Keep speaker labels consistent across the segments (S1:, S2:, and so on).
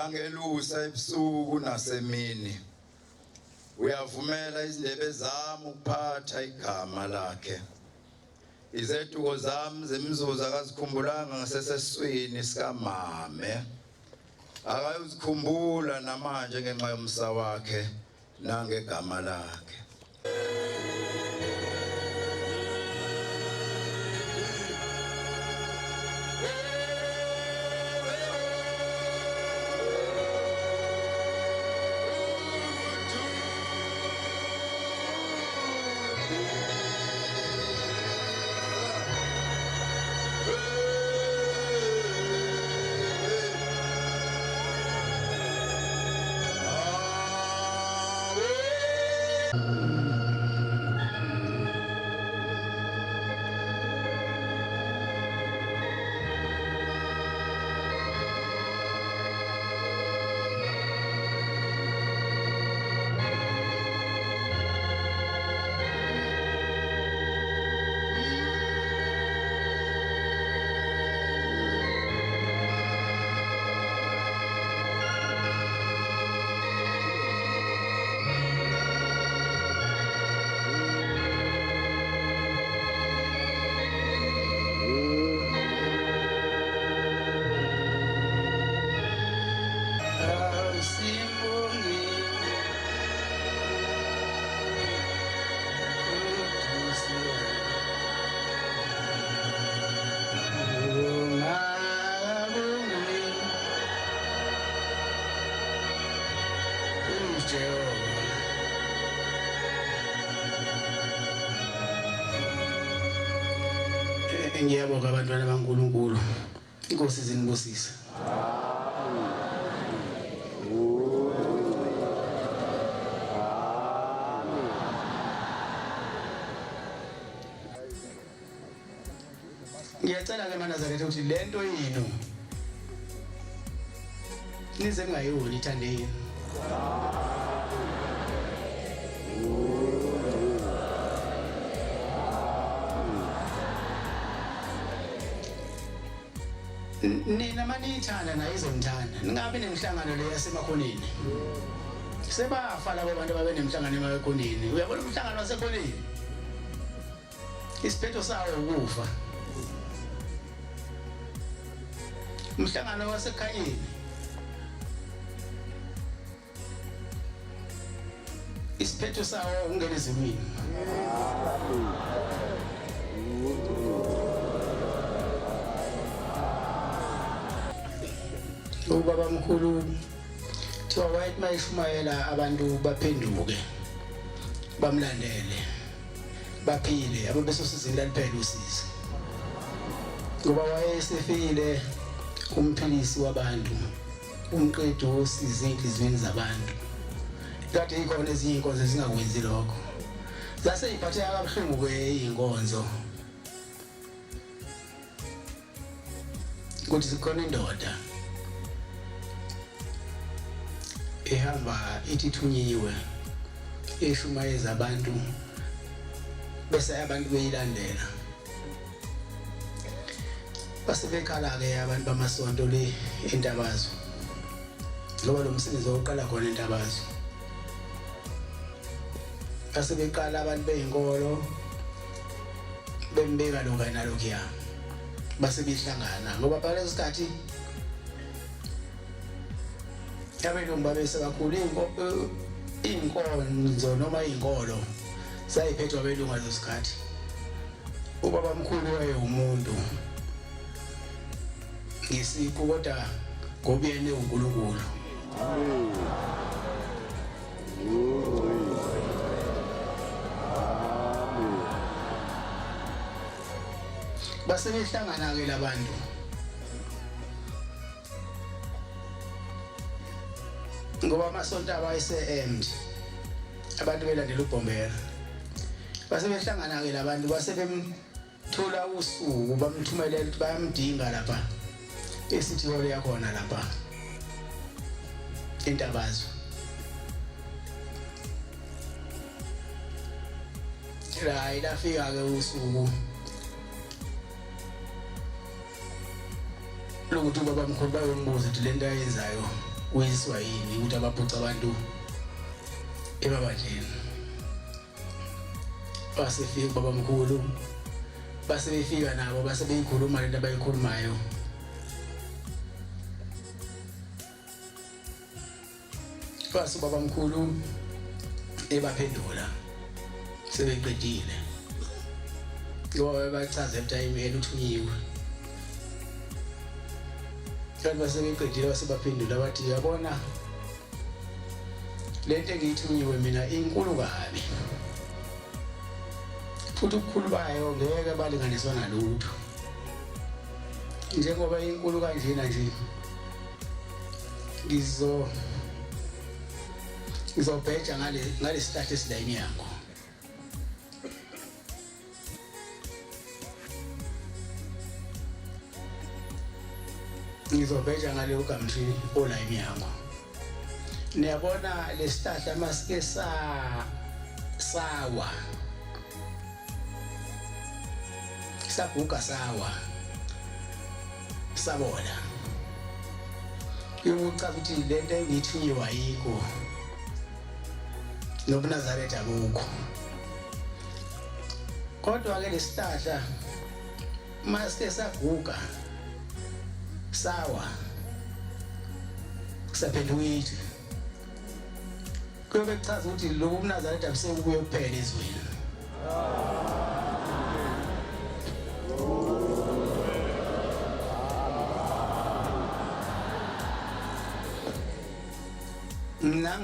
S1: langelusa ebusuku nasemini uyavumela izindebe zami ukuphatha igama lakhe izetuko zami zemzuzu akazikhumbulanga ngaseseswini sikamame akayuzikhumbula namanje ngenxa yomsa wakhe nangegama lakhe
S2: Ngiyabonga abantwana baNkulunkulu. Inkosi izinibusise. Ngiyacela ke maNazaretha ukuthi lento yini nize ngayoni ithandeni. Nina manithanda naye izomthanda ningabe nemhlangano le yasemakhoneni sebafa labo bantu babe nemhlangano emakhoneni uyabona umhlangano wasekhoneni isiphetho sawo ukufa umhlangano wasekhayeni isiphetho sawo ungena ezimini ubaba mkhulu thiwa wayethi mayishumayela abantu baphenduke bamlandele baphile ababesosizini laliphela usizi ngoba wayesefile umphilisi wabantu umqedwe wosizi enhlizweni zabantu kade ikhona ezinye inkonzo ezingakwenzi lokho zase iphatheka kabuhlungu kweinkonzo ukuthi sikhona indoda ehamba ithi thunyiwe eshumayeza abantu bese abantu beyilandela basebekhala ke abantu bamasonto le entabazwe ngoba lo msebenzi oqala khona entabazwe basebeqala abantu beyinkolo bembeka lokho nalokho basebehlangana ngoba phela isikhathi abelungu babese kakhulu inkonzo noma inkolo sayiphethwa abelungu ngalesikhathi ubaba mkhulu wayeumuntu ngisipho kodwa ngoba yena uNkulunkulu basebehlangana ke labantu ngoba amasonto abayese-end abantu belandela uBhombela basebehlangana ke labantu basebemthola usuku bamthumelela ukuthi bayamdinga lapha esithi hole yakhona lapha entabazwe la ilafika ke usuku lokuthi ubaba mkhulu bayombuza ukuthi lento ayenzayo kwenziwa yini ukuthi abaphuca abantu emabandleni. Basefika babamkhulu base befika nabo base beyikhuluma lento abayikhulumayo. Base babamkhulu ebaphendula sebeqedile ngoba bachaza time yena uthunyiwe. Kanti base beqedile base baphendula bathi yabona lento engiyithunyiwe mina inkulu kabi futhi ukukhulu bayo ngeke balinganiswa nalutho. Njengoba inkulu kanjena nje ngizobheja ngale sihlahla esilayini yakho. Ngizobheja ngale ugamtri olayini yakho. Niyabona lesihlahla masike sawa saguga sawa sabona yokuca ukuthi lento engithunyiwe ayikho nobuNazaretha akukho. Kodwa ke lesihlahla masike saguga sawa saphenduka ithi kuyobe kuchaza ukuthi lo uNazaretha kusebuye kuphela ezweni.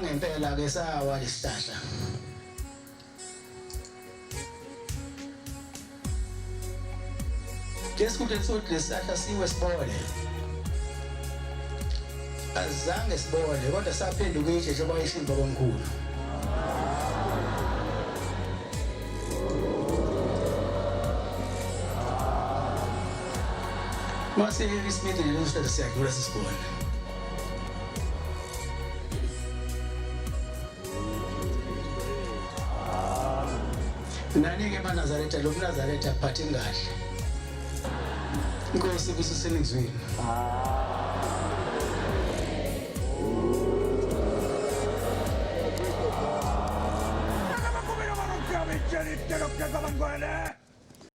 S2: Ngempela ke sawa lesihlahla. Lesikuthi sothi lesihlahla siwe sibole. Azange sibole kodwa saphenduka ithi njengoba ishimba bomkhulu. Mase isimile lesihlahla siyadlula sisibone. Nani ke maNazaretha lo Nazaretha aphathe ngahle. Inkosi kusesenizweni.
S3: Amen.